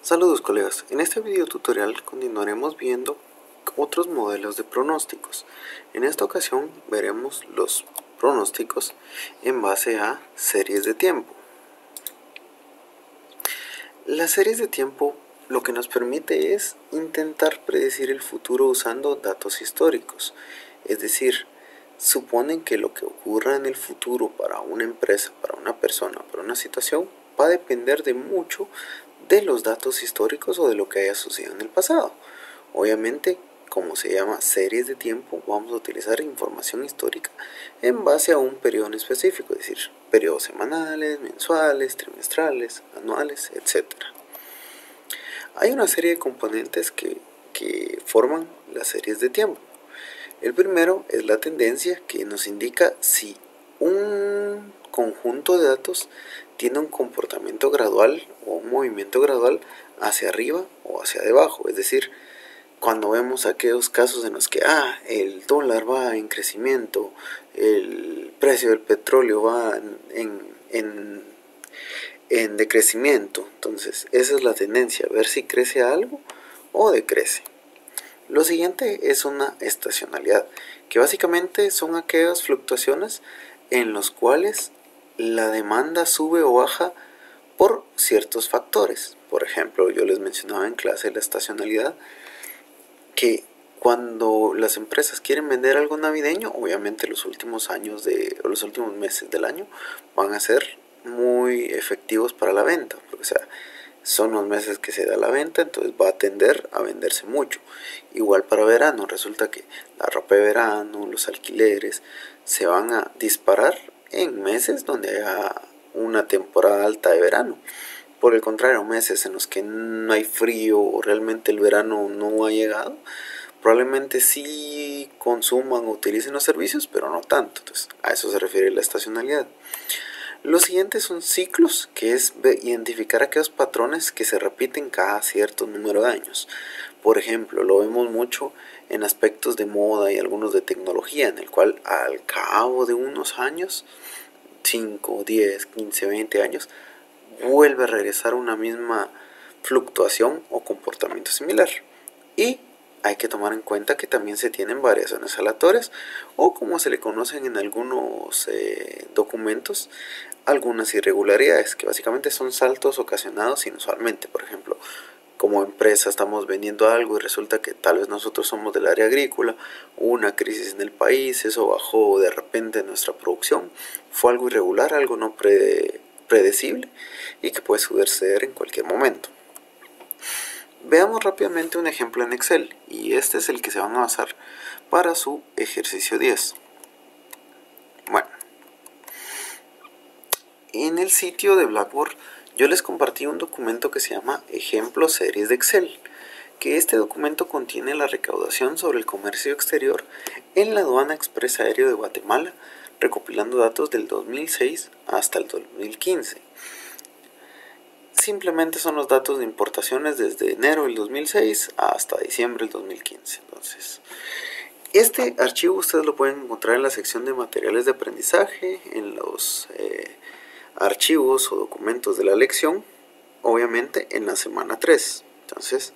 Saludos colegas, en este video tutorial continuaremos viendo otros modelos de pronósticos. En esta ocasión veremos los pronósticos en base a series de tiempo. Las series de tiempo lo que nos permite es intentar predecir el futuro usando datos históricos, es decir, suponen que lo que ocurra en el futuro para una empresa, para una persona, para una situación, va a depender de mucho de los datos históricos o de lo que haya sucedido en el pasado. Obviamente, como se llama series de tiempo, vamos a utilizar información histórica en base a un periodo en específico, es decir, periodos semanales, mensuales, trimestrales, anuales, etc. Hay una serie de componentes que forman las series de tiempo. El primero es la tendencia, que nos indica si un conjunto de datos tiene un comportamiento gradual o un movimiento gradual hacia arriba o hacia debajo. Es decir, cuando vemos aquellos casos en los que el dólar va en crecimiento, el precio del petróleo va en decrecimiento, entonces esa es la tendencia, ver si crece algo o decrece. Lo siguiente es una estacionalidad, que básicamente son aquellas fluctuaciones en las cuales la demanda sube o baja por ciertos factores. Por ejemplo, yo les mencionaba en clase la estacionalidad, que cuando las empresas quieren vender algo navideño, obviamente los últimos meses del año van a ser muy efectivos para la venta, porque son los meses que se da la venta, entonces va a tender a venderse mucho. Igual para verano, resulta que la ropa de verano, los alquileres se van a disparar en meses donde haya una temporada alta de verano. Por el contrario, meses en los que no hay frío o realmente el verano no ha llegado, probablemente sí consuman o utilicen los servicios, pero no tanto. Entonces, a eso se refiere la estacionalidad. Los siguientes son ciclos, que es identificar aquellos patrones que se repiten cada cierto número de años. Por ejemplo, lo vemos mucho en aspectos de moda y algunos de tecnología, en el cual al cabo de unos años, 5, 10, 15, 20 años, vuelve a regresar una misma fluctuación o comportamiento similar. Y hay que tomar en cuenta que también se tienen variaciones aleatorias, o como se le conocen en algunos documentos, algunas irregularidades, que básicamente son saltos ocasionados inusualmente. Por ejemplo, como empresa estamos vendiendo algo y resulta que tal vez nosotros somos del área agrícola, hubo una crisis en el país, eso bajó de repente nuestra producción, fue algo irregular, algo no predecible y que puede suceder en cualquier momento. Veamos rápidamente un ejemplo en Excel, y este es el que se van a basar para su ejercicio 10. Bueno, en el sitio de Blackboard yo les compartí un documento que se llama Ejemplo Series de Excel, que este documento contiene la recaudación sobre el comercio exterior en la Aduana Express Aéreo de Guatemala, recopilando datos del 2006 hasta el 2015. Simplemente son los datos de importaciones desde enero del 2006 hasta diciembre del 2015. Entonces, este archivo ustedes lo pueden encontrar en la sección de materiales de aprendizaje, en los archivos o documentos de la lección, obviamente en la semana 3. Entonces,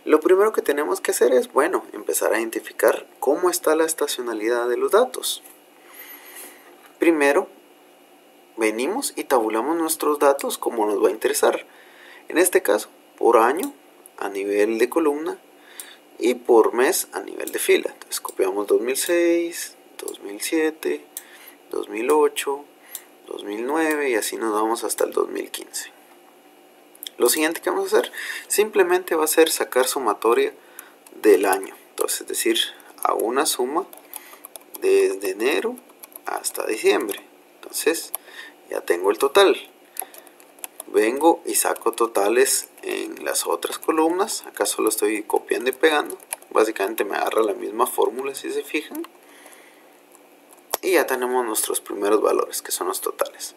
lo primero que tenemos que hacer es, empezar a identificar cómo está la estacionalidad de los datos. Primero, venimos y tabulamos nuestros datos como nos va a interesar. En este caso, por año a nivel de columna y por mes a nivel de fila. Entonces copiamos 2006, 2007, 2008, 2009 y así nos vamos hasta el 2015. Lo siguiente que vamos a hacer simplemente va a ser sacar sumatoria del año. Entonces, es decir, hago una suma desde enero hasta diciembre. Entonces, ya tengo el total. Vengo y saco totales en las otras columnas. Acá solo estoy copiando y pegando. Básicamente me agarra la misma fórmula, si se fijan. Y ya tenemos nuestros primeros valores, que son los totales.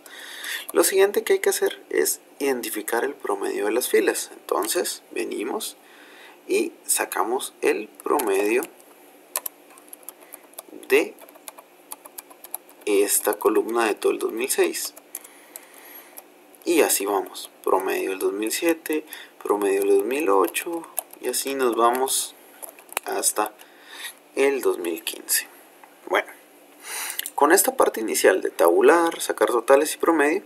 Lo siguiente que hay que hacer es identificar el promedio de las filas. Entonces venimos y sacamos el promedio de esta columna de todo el 2006. Y así vamos, promedio del 2007, promedio del 2008 y así nos vamos hasta el 2015. Bueno, con esta parte inicial de tabular, sacar totales y promedio,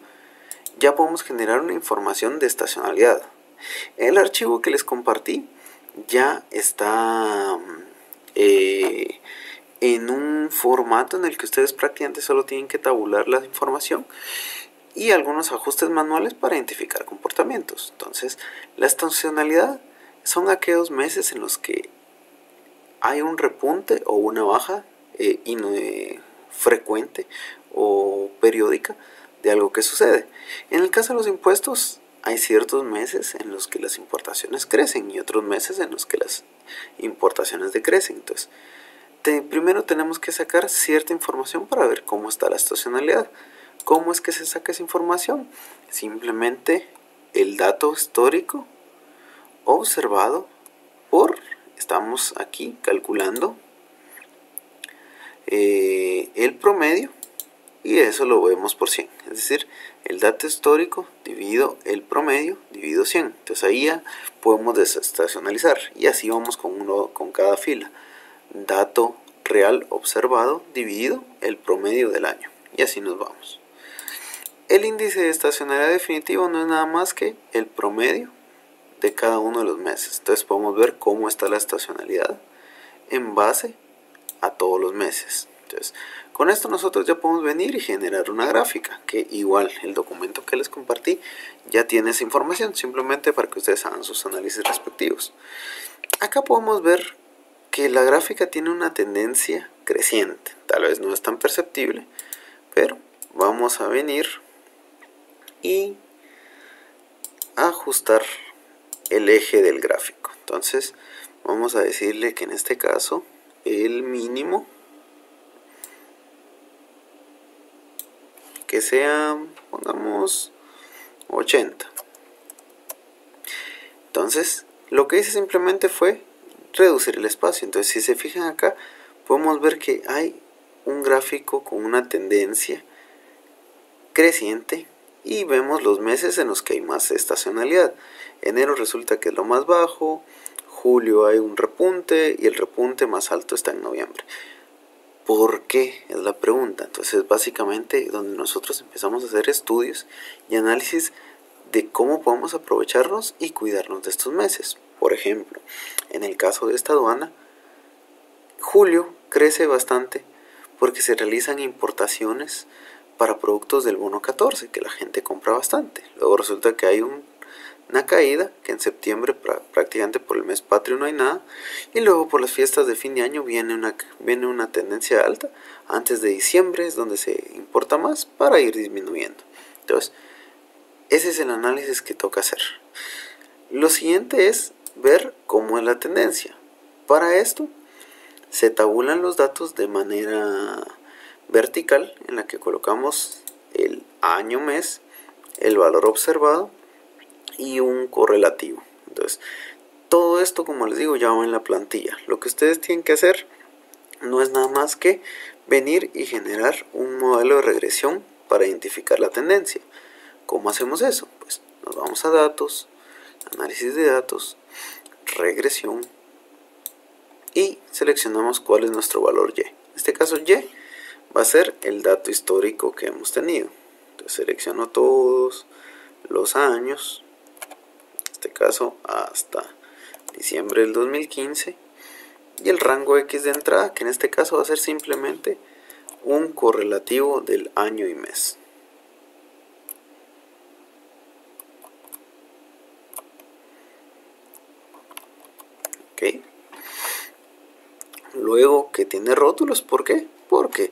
ya podemos generar una información de estacionalidad. El archivo que les compartí ya está en un formato en el que ustedes prácticamente solo tienen que tabular la información y algunos ajustes manuales para identificar comportamientos. Entonces, la estacionalidad son aquellos meses en los que hay un repunte o una baja frecuente o periódica de algo que sucede. En el caso de los impuestos, hay ciertos meses en los que las importaciones crecen y otros meses en los que las importaciones decrecen. Entonces, primero tenemos que sacar cierta información para ver cómo está la estacionalidad. ¿Cómo es que se saca esa información? Simplemente el dato histórico observado estamos aquí calculando el promedio y eso lo vemos por 100. Es decir, el dato histórico dividido el promedio dividido 100. Entonces ahí ya podemos desestacionalizar y así vamos con cada fila. Dato real observado dividido el promedio del año y así nos vamos. El índice de estacionalidad definitivo no es nada más que el promedio de cada uno de los meses. Entonces podemos ver cómo está la estacionalidad en base a todos los meses. Entonces, con esto nosotros ya podemos venir y generar una gráfica, que igual el documento que les compartí ya tiene esa información, simplemente para que ustedes hagan sus análisis respectivos. Acá podemos ver que la gráfica tiene una tendencia creciente. Tal vez no es tan perceptible, pero vamos a venir y ajustar el eje del gráfico. Entonces vamos a decirle que en este caso el mínimo que sea, pongamos 80. Entonces lo que hice simplemente fue reducir el espacio. Entonces si se fijan acá podemos ver que hay un gráfico con una tendencia creciente y vemos los meses en los que hay más estacionalidad. Enero resulta que es lo más bajo, julio hay un repunte y el repunte más alto está en noviembre. ¿Por qué? Es la pregunta. Entonces básicamente donde nosotros empezamos a hacer estudios y análisis de cómo podemos aprovecharnos y cuidarnos de estos meses. Por ejemplo, en el caso de esta aduana, julio crece bastante porque se realizan importaciones para productos del bono 14 que la gente compra bastante. Luego resulta que hay una caída, que en septiembre prácticamente por el mes patrio no hay nada, y luego por las fiestas de fin de año viene una tendencia alta. Antes de diciembre es donde se importa más para ir disminuyendo. Entonces ese es el análisis que toca hacer. Lo siguiente es ver cómo es la tendencia. Para esto se tabulan los datos de manera vertical, en la que colocamos el año, mes, el valor observado y un correlativo. Entonces todo esto, como les digo, ya va en la plantilla. Lo que ustedes tienen que hacer no es nada más que venir y generar un modelo de regresión para identificar la tendencia. ¿Cómo hacemos eso? Pues nos vamos a datos, análisis de datos, regresión y seleccionamos cuál es nuestro valor Y. En este caso Y va a ser el dato histórico que hemos tenido. Entonces selecciono todos los años, en este caso hasta diciembre del 2015, y el rango X de entrada, que en este caso va a ser simplemente un correlativo del año y mes. ¿Ok? Luego que tiene rótulos, ¿por qué? Porque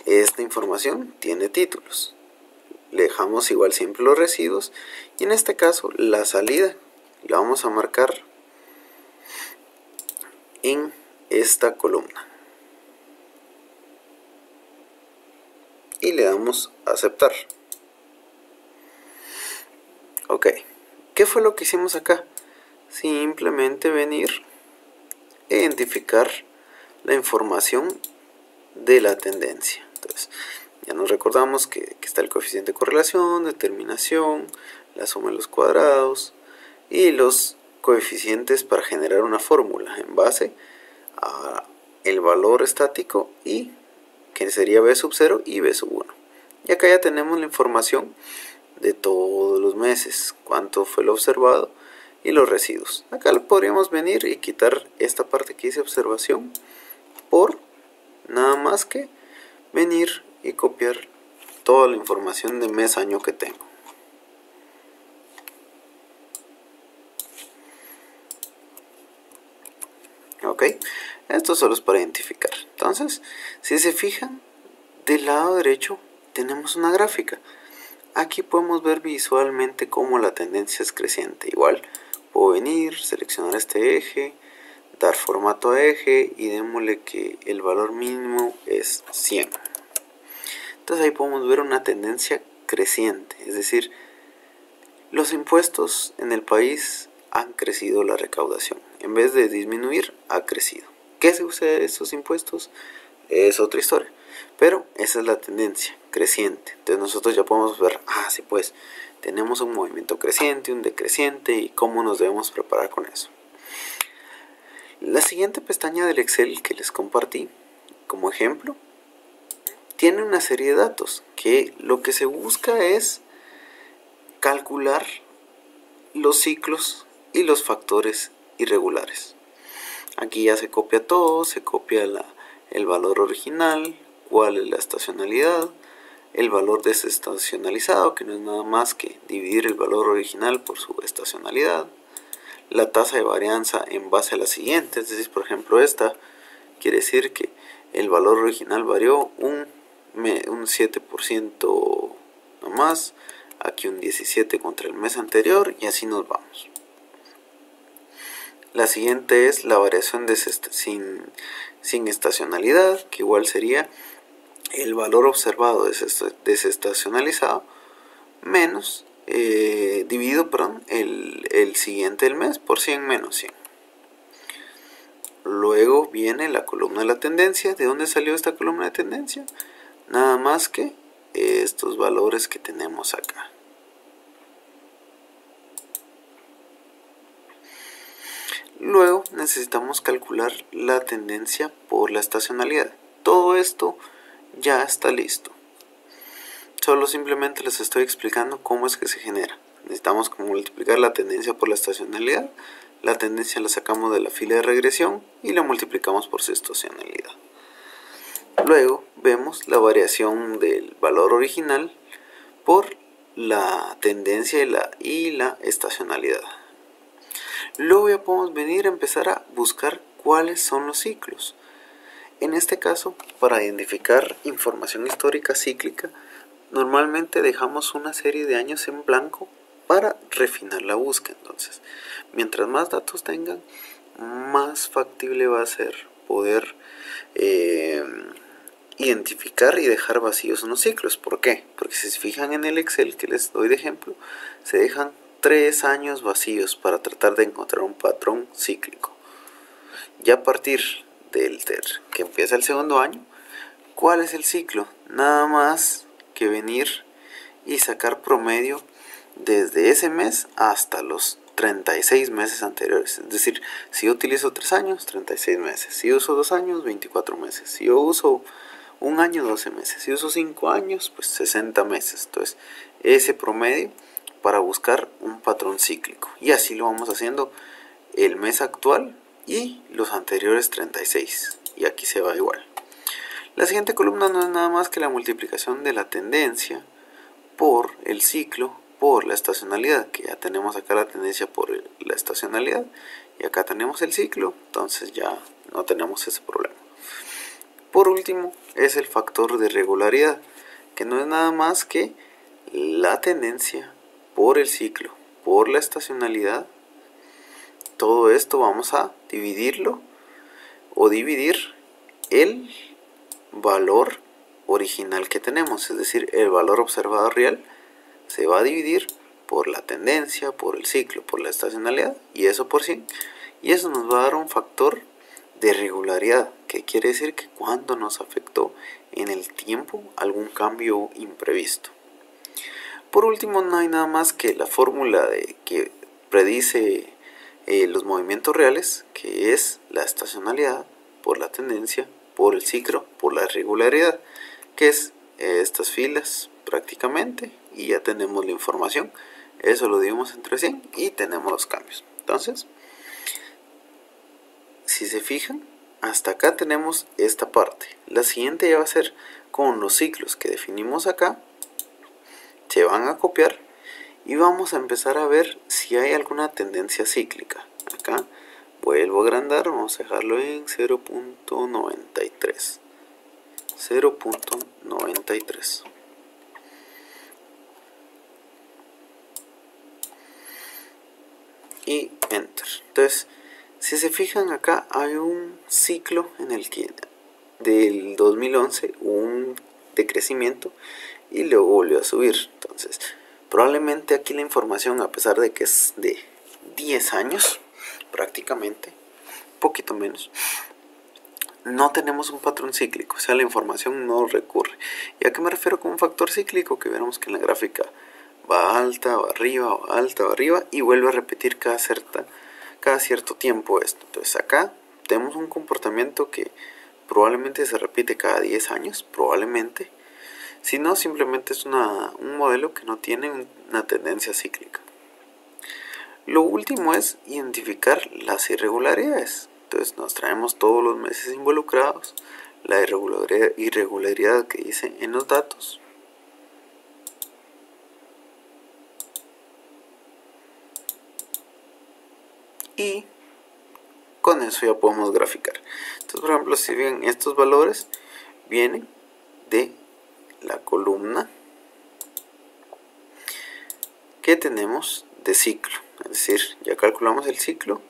esta información tiene títulos. Le dejamos igual siempre los residuos y en este caso la salida la vamos a marcar en esta columna y le damos a aceptar. Ok, ¿qué fue lo que hicimos acá? Simplemente venir e identificar la información de la tendencia. Entonces Ya nos recordamos que está el coeficiente de correlación, determinación, la suma de los cuadrados y los coeficientes para generar una fórmula en base a el valor estático y que sería B sub 0 y B sub 1. Y acá ya tenemos la información de todos los meses, cuánto fue lo observado y los residuos. Acá podríamos venir y quitar esta parte que dice observación por nada más que venir y copiar toda la información de mes año que tengo. Ok, esto solo es para identificar. Entonces, si se fijan, del lado derecho tenemos una gráfica. Aquí podemos ver visualmente cómo la tendencia es creciente. Igual puedo venir, seleccionar este eje, dar formato a eje y démosle que el valor mínimo es 100. Entonces ahí podemos ver una tendencia creciente, es decir, los impuestos en el país han crecido la recaudación. En vez de disminuir, ha crecido. ¿Qué se usa de estos impuestos? Es otra historia. Pero esa es la tendencia creciente. Entonces nosotros ya podemos ver, sí, pues tenemos un movimiento creciente, un decreciente y cómo nos debemos preparar con eso. La siguiente pestaña del Excel que les compartí como ejemplo tiene una serie de datos que lo que se busca es calcular los ciclos y los factores irregulares. Aquí ya se copia todo, se copia el valor original, cuál es la estacionalidad, el valor desestacionalizado, que no es nada más que dividir el valor original por su estacionalidad, la tasa de varianza en base a la siguiente, es decir, por ejemplo esta quiere decir que el valor original varió un 7% nomás, aquí un 17% contra el mes anterior y así nos vamos. La siguiente es la variación sin estacionalidad, que igual sería el valor observado desestacionalizado menos dividido el siguiente del mes por 100 menos 100. Luego viene la columna de la tendencia. ¿De dónde salió esta columna de tendencia? Nada más que estos valores que tenemos acá. Luego necesitamos calcular la tendencia por la estacionalidad. Todo esto ya está listo. Solo simplemente les estoy explicando cómo es que se genera. Necesitamos multiplicar la tendencia por la estacionalidad. La tendencia la sacamos de la fila de regresión y la multiplicamos por su estacionalidad. Luego vemos la variación del valor original por la tendencia y la estacionalidad. Luego ya podemos venir a empezar a buscar cuáles son los ciclos. En este caso, para identificar información histórica cíclica, normalmente dejamos una serie de años en blanco para refinar la búsqueda. Entonces, mientras más datos tengan, más factible va a ser poder identificar y dejar vacíos unos ciclos. ¿Por qué? Porque si se fijan en el Excel que les doy de ejemplo, se dejan 3 años vacíos para tratar de encontrar un patrón cíclico. Ya a partir del que empieza el segundo año, ¿cuál es el ciclo? Nada más que venir y sacar promedio desde ese mes hasta los 36 meses anteriores. Es decir, si yo utilizo 3 años, 36 meses. Si uso 2 años, 24 meses. Si yo uso 1 año, 12 meses. Si uso 5 años, pues 60 meses. Entonces, ese promedio para buscar un patrón cíclico. Y así lo vamos haciendo el mes actual y los anteriores 36. Y aquí se va igual. La siguiente columna no es nada más que la multiplicación de la tendencia por el ciclo por la estacionalidad, que ya tenemos acá la tendencia por la estacionalidad y acá tenemos el ciclo, entonces ya no tenemos ese problema. Por último es el factor de regularidad, que no es nada más que la tendencia por el ciclo por la estacionalidad. Todo esto vamos a dividirlo o dividir el valor original que tenemos, es decir, el valor observado real se va a dividir por la tendencia, por el ciclo, por la estacionalidad y eso por 100, y eso nos va a dar un factor de regularidad, que quiere decir que cuando nos afectó en el tiempo algún cambio imprevisto. Por último, no hay nada más que la fórmula que predice los movimientos reales, que es la estacionalidad por la tendencia, por el ciclo, por la regularidad, que es estas filas prácticamente, y ya tenemos la información. Eso lo dividimos entre 100 y tenemos los cambios. Entonces, si se fijan, hasta acá tenemos esta parte. La siguiente ya va a ser con los ciclos que definimos acá, se van a copiar y vamos a empezar a ver si hay alguna tendencia cíclica. Acá vuelvo a agrandar, vamos a dejarlo en 0.93. 0.93. Y enter. Entonces, si se fijan acá hay un ciclo en el que del 2011 hubo un decrecimiento y luego volvió a subir. Entonces, probablemente aquí la información, a pesar de que es de 10 años prácticamente, un poquito menos, no tenemos un patrón cíclico, o sea, la información no recurre. ¿Y a qué me refiero con un factor cíclico? Que veremos que en la gráfica va alta, va arriba, va alta, va arriba y vuelve a repetir cada cierto tiempo esto. Entonces acá tenemos un comportamiento que probablemente se repite cada 10 años, probablemente. Si no, simplemente es un modelo que no tiene una tendencia cíclica. Lo último es identificar las irregularidades. Entonces nos traemos todos los meses involucrados, la irregularidad que dice en los datos. Y con eso ya podemos graficar. Entonces, por ejemplo, si ven, estos valores vienen de la columna que tenemos de ciclo, es decir, ya calculamos el ciclo,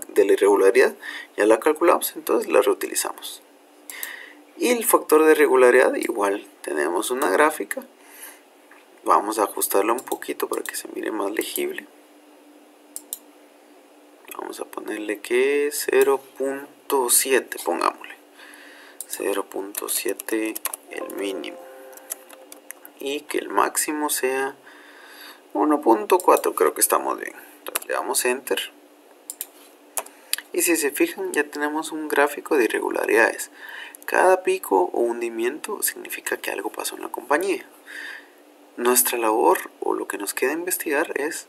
de la irregularidad, ya la calculamos, entonces la reutilizamos. Y el factor de regularidad, igual tenemos una gráfica, vamos a ajustarla un poquito para que se mire más legible. Vamos a ponerle que 0.7, pongámosle 0.7 el mínimo y que el máximo sea 1.4, creo que estamos bien. Entonces le damos enter y si se fijan ya tenemos un gráfico de irregularidades. Cada pico o hundimiento significa que algo pasó en la compañía. Nuestra labor o lo que nos queda investigar es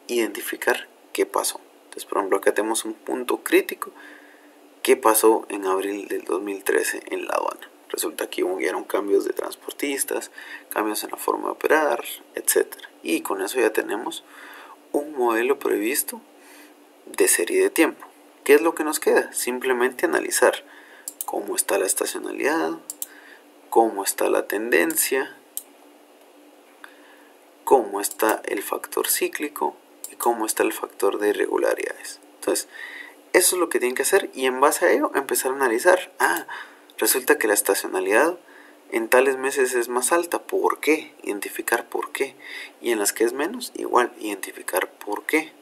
identificar qué pasó. Entonces, por ejemplo, acá tenemos un punto crítico. ¿Qué pasó en abril del 2013 en la aduana? Resulta que hubieron cambios de transportistas, cambios en la forma de operar, etc. Y con eso ya tenemos un modelo previsto de serie de tiempo. ¿Qué es lo que nos queda? Simplemente analizar cómo está la estacionalidad, cómo está la tendencia, cómo está el factor cíclico y cómo está el factor de irregularidades. Entonces, eso es lo que tienen que hacer y en base a ello empezar a analizar. Resulta que la estacionalidad en tales meses es más alta. ¿Por qué? Identificar por qué. Y en las que es menos, igual, identificar por qué.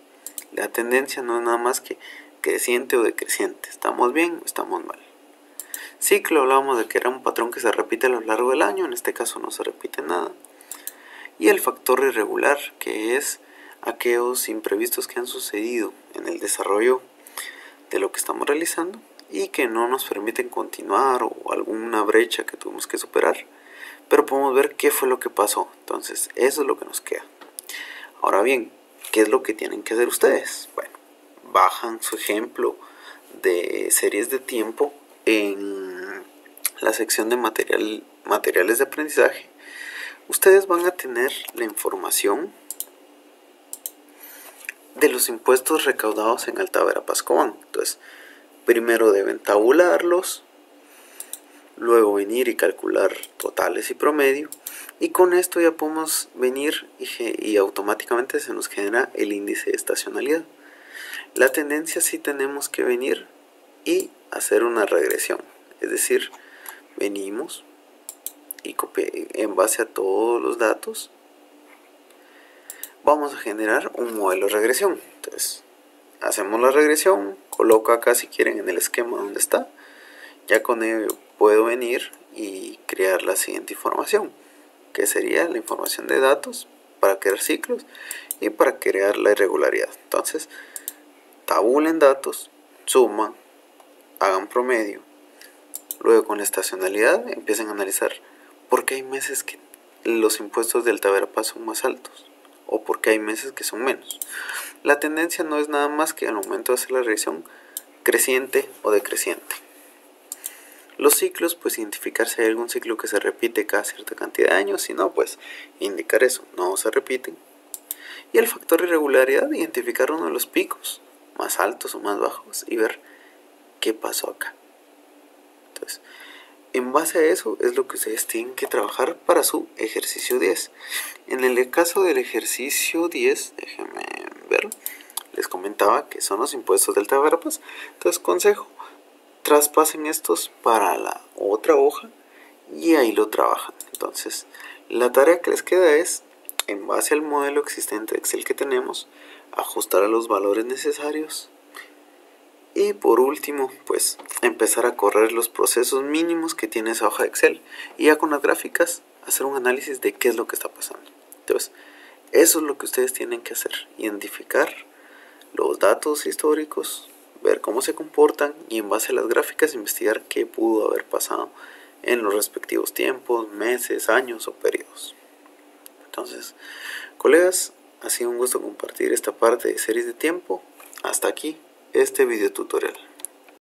La tendencia no es nada más que creciente o decreciente. ¿Estamos bien o estamos mal? Ciclo, hablábamos de que era un patrón que se repite a lo largo del año. En este caso no se repite nada. Y el factor irregular, que es aquellos imprevistos que han sucedido en el desarrollo de lo que estamos realizando y que no nos permiten continuar o alguna brecha que tuvimos que superar, pero podemos ver qué fue lo que pasó. Entonces eso es lo que nos queda. Ahora bien, ¿qué es lo que tienen que hacer ustedes? Bueno, bajan su ejemplo de series de tiempo en la sección de materiales de aprendizaje. Ustedes van a tener la información de los impuestos recaudados en Alta Verapaz Cobán. Entonces, primero deben tabularlos, luego venir y calcular totales y promedio, y con esto ya podemos venir y automáticamente se nos genera el índice de estacionalidad. La tendencia sí tenemos que venir y hacer una regresión, es decir, venimos y en base a todos los datos vamos a generar un modelo de regresión. Entonces hacemos la regresión, coloco acá si quieren en el esquema donde está. Ya con ello puedo venir y crear la siguiente información, que sería la información de datos para crear ciclos y para crear la irregularidad. Entonces, tabulen datos, suman, hagan promedio. Luego con la estacionalidad empiecen a analizar por qué hay meses que los impuestos del Taberapaz son más altos o por qué hay meses que son menos. La tendencia no es nada más que al momento de hacer la revisión creciente o decreciente. Los ciclos, pues identificar si hay algún ciclo que se repite cada cierta cantidad de años, si no, pues indicar eso, no se repiten. Y el factor irregularidad, identificar uno de los picos, más altos o más bajos, y ver qué pasó acá. Entonces, en base a eso es lo que ustedes tienen que trabajar para su ejercicio 10. En el caso del ejercicio 10, déjenme verlo, les comentaba que son los impuestos del Taberapaz. Entonces, consejo, traspasen estos para la otra hoja y ahí lo trabajan. Entonces, la tarea que les queda es, en base al modelo existente de Excel que tenemos, ajustar a los valores necesarios. Y por último, pues empezar a correr los procesos mínimos que tiene esa hoja de Excel y ya con las gráficas hacer un análisis de qué es lo que está pasando. Entonces, eso es lo que ustedes tienen que hacer, identificar los datos históricos, ver cómo se comportan y en base a las gráficas investigar qué pudo haber pasado en los respectivos tiempos, meses, años o periodos. Entonces, colegas, ha sido un gusto compartir esta parte de series de tiempo. Hasta aquí este video tutorial.